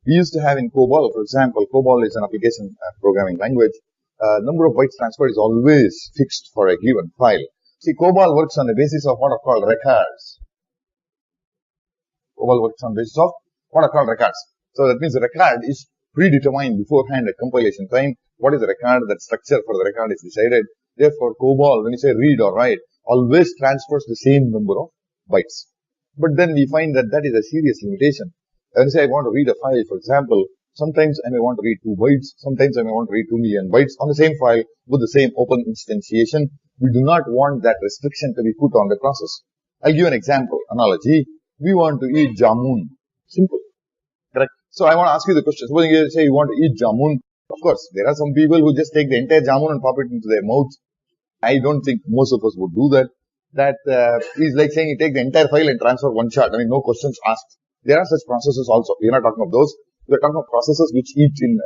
We used to have in COBOL, for example, COBOL is an application programming language. Number of bytes transferred is always fixed for a given file. See, COBOL works on the basis of what are called records. COBOL works on the basis of what are called records. So that means the record is predetermined beforehand at compilation time. What is the record? That structure for the record is decided. Therefore, COBOL, when you say read or write, always transfers the same number of bytes. But then we find that that is a serious limitation. When you say I want to read a file, for example, sometimes I may want to read 2 bytes, sometimes I may want to read 2 million bytes on the same file with the same open instantiation. We do not want that restriction to be put on the process. I'll give an example, analogy. We want to eat jamun. Simple. Correct? So I want to ask you the question. Suppose you say you want to eat jamun. Of course, there are some people who just take the entire jamun and pop it into their mouth. I don't think most of us would do that. That is like saying you take the entire file and transfer one shot. I mean, no questions asked. There are such processes also. We are not talking of those. We are talking of processes which eat in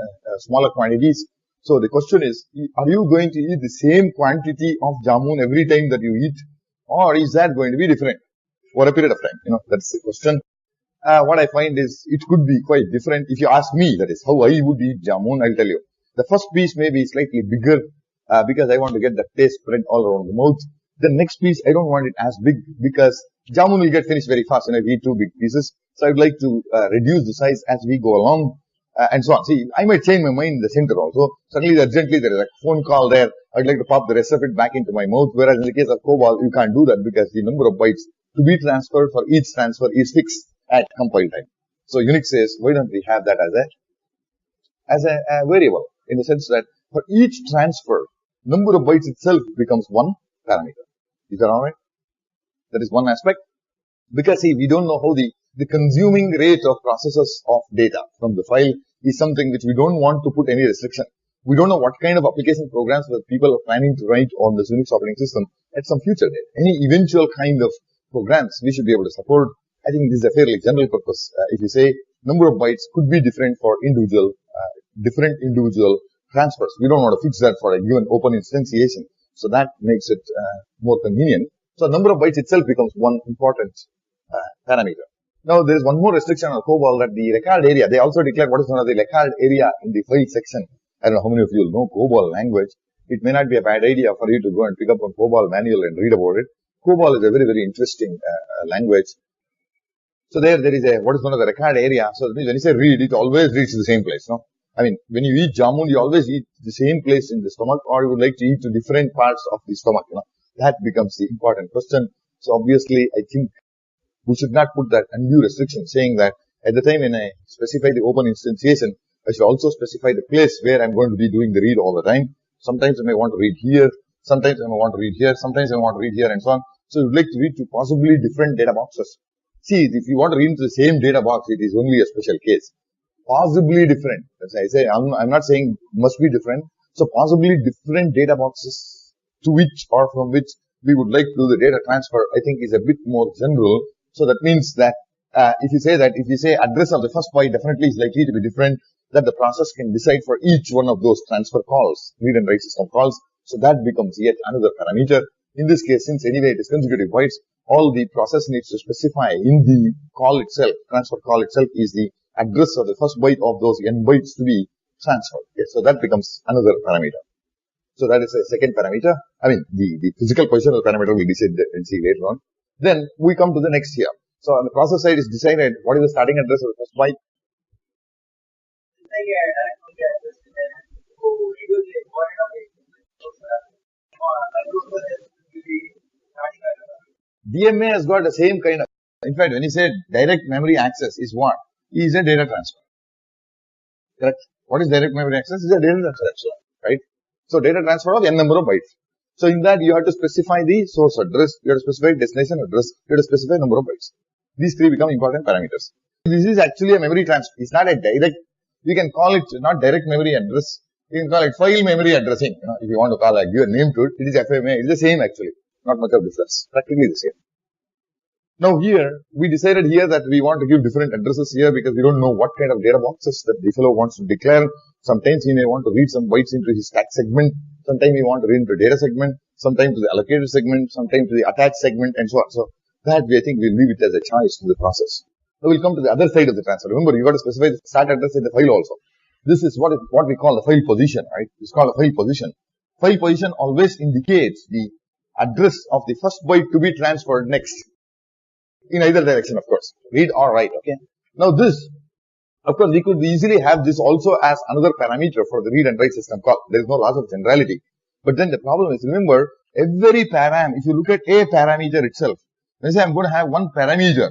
smaller quantities. So the question is, are you going to eat the same quantity of jamun every time that you eat? Or is that going to be different for a period of time? That's the question. What I find is, it could be quite different. If you ask me, that is how I would eat jamun, I'll tell you. The first piece may be slightly bigger, because I want to get the taste spread all around the mouth. The next piece, I don't want it as big because jamun will get finished very fast if I eat 2 big pieces. So I'd like to reduce the size as we go along, and so on. See, I might change my mind in the center also. Suddenly, urgently, there is a phone call there. I'd like to pop the rest of it back into my mouth. Whereas in the case of COBOL, you can't do that because the number of bytes to be transferred for each transfer is fixed at compile time. So Unix says, why don't we have that as a variable, in the sense that for each transfer, number of bytes itself becomes one parameter. Is that alright? That is one aspect. Because see, we don't know how the consuming rate of processes of data from the file is something which we don't want to put any restriction. We don't know what kind of application programs that people are planning to write on the Unix operating system at some future date. Any eventual kind of programs we should be able to support. I think this is a fairly general purpose. If you say number of bytes could be different for different individual transfers. We don't want to fix that for a given open instantiation. So that makes it more convenient. So number of bytes itself becomes one important parameter. Now there is one more restriction on COBOL, that the record area, they also declare what is known as the record area in the file section. I don't know how many of you will know COBOL language. It may not be a bad idea for you to go and pick up a COBOL manual and read about it. COBOL is a very, very interesting language. So there is a what is known as the record area. So that means when you say read, it always reads to the same place, no? I mean, when you eat jamun, you always eat the same place in the stomach, or you would like to eat to different parts of the stomach, That becomes the important question. So obviously, I think we should not put that undue restriction, saying that at the time when I specify the open instantiation, I should also specify the place where I'm going to be doing the read all the time. Sometimes I may want to read here, sometimes I may want to read here, sometimes I want to read here, and so on. So you would like to read to possibly different data boxes. See, if you want to read into the same data box, it is only a special case. Possibly different. As I say, I'm not saying must be different. So possibly different data boxes to which or from which we would like to do the data transfer, I think is a bit more general. So that means that if you say address of the first byte definitely is likely to be different, that the process can decide for each one of those transfer calls, read and write system calls. So that becomes yet another parameter. In this case, since anyway it is consecutive bytes, all the process needs to specify in the call itself, transfer call itself, is the address of the first byte of those n bytes to be transferred. Okay, so that becomes another parameter. So that is a second parameter. I mean, the physical positional parameter we decide and see later on. Then we come to the next here. So on the process side is decided what is the starting address of the first byte. DMA has got the same kind of, in fact, when you say direct memory access is what? Is a data transfer. Correct? What is direct memory access? Is a data transfer, right? So data transfer of n number of bytes. So in that you have to specify the source address, you have to specify destination address, you have to specify number of bytes. These three become important parameters. This is actually a memory transfer. It's not a direct, you can call it not direct memory address, you can call it file memory addressing. If you want to call give a name to it, it is FMA, it is the same actually. Not much of difference, practically the same. Now here, we decided here that we want to give different addresses here because we don't know what kind of data boxes that the fellow wants to declare. Sometimes he may want to read some bytes into his stack segment, sometimes he want to read into data segment, sometimes to the allocated segment, sometimes to the attached segment, and so on. So that I think we'll leave it as a choice to the process. Now we'll come to the other side of the transfer. Remember, you got to specify the start address in the file also. This is what we call the file position, right? It's called a file position. File position always indicates the address of the first byte to be transferred next. In either direction, of course. Read or write, okay? Now this, of course, we could easily have this also as another parameter for the read and write system call. There is no loss of generality. But then the problem is, remember, every param, if you look at a parameter itself, let's say I'm going to have one parameter,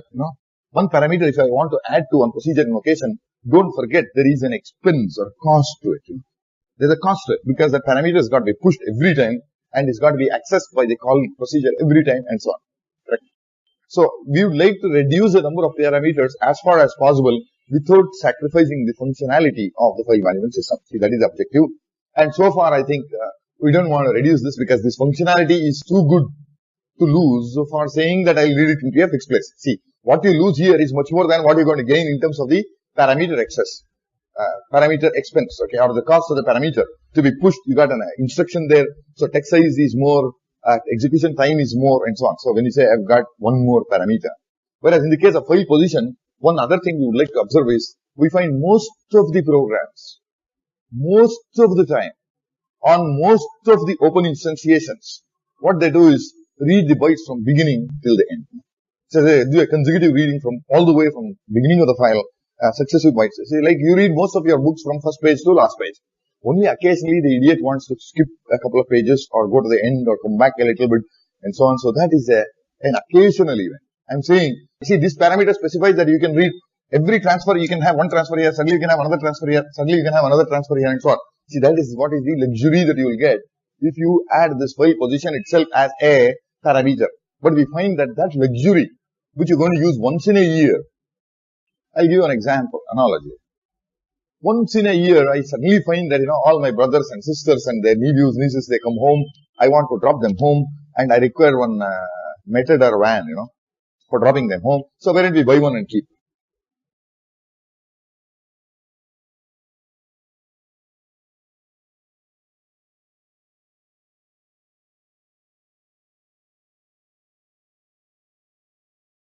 one parameter if I want to add to one procedure invocation, don't forget there is an expense or cost to it. There's a cost to it because that parameter has got to be pushed every time and it's got to be accessed by the call procedure every time and so on. Correct? So we would like to reduce the number of parameters as far as possible without sacrificing the functionality of the file management system. See, that is the objective. And so far, I think we don't want to reduce this because this functionality is too good to lose for saying that I'll read it into a fixed place. See, what you lose here is much more than what you're going to gain in terms of the parameter excess, parameter expense, okay, or the cost of the parameter to be pushed. You got an instruction there, so text size is more, execution time is more, and so on. So when you say I've got one more parameter, whereas in the case of file position, one other thing we would like to observe is we find most of the programs, most of the time, on most of the open instantiations, what they do is read the bytes from beginning till the end. So they do a consecutive reading from all the way from beginning of the file, successive bytes. See, like you read most of your books from first page to last page. Only occasionally the idiot wants to skip a couple of pages or go to the end or come back a little bit and so on. So that is an occasional event. I'm saying, see, this parameter specifies that you can read every transfer. You can have one transfer here, suddenly you can have another transfer here, suddenly you can have another transfer here and so on. See, that is what is the luxury that you will get if you add this file position itself as a parameter. But we find that luxury, which you're going to use once in a year. I'll give you an example, analogy. Once in a year, I suddenly find that, all my brothers and sisters and their nephews, nieces, they come home. I want to drop them home and I require one method or van, for dropping them home. So why don't we buy one and keep?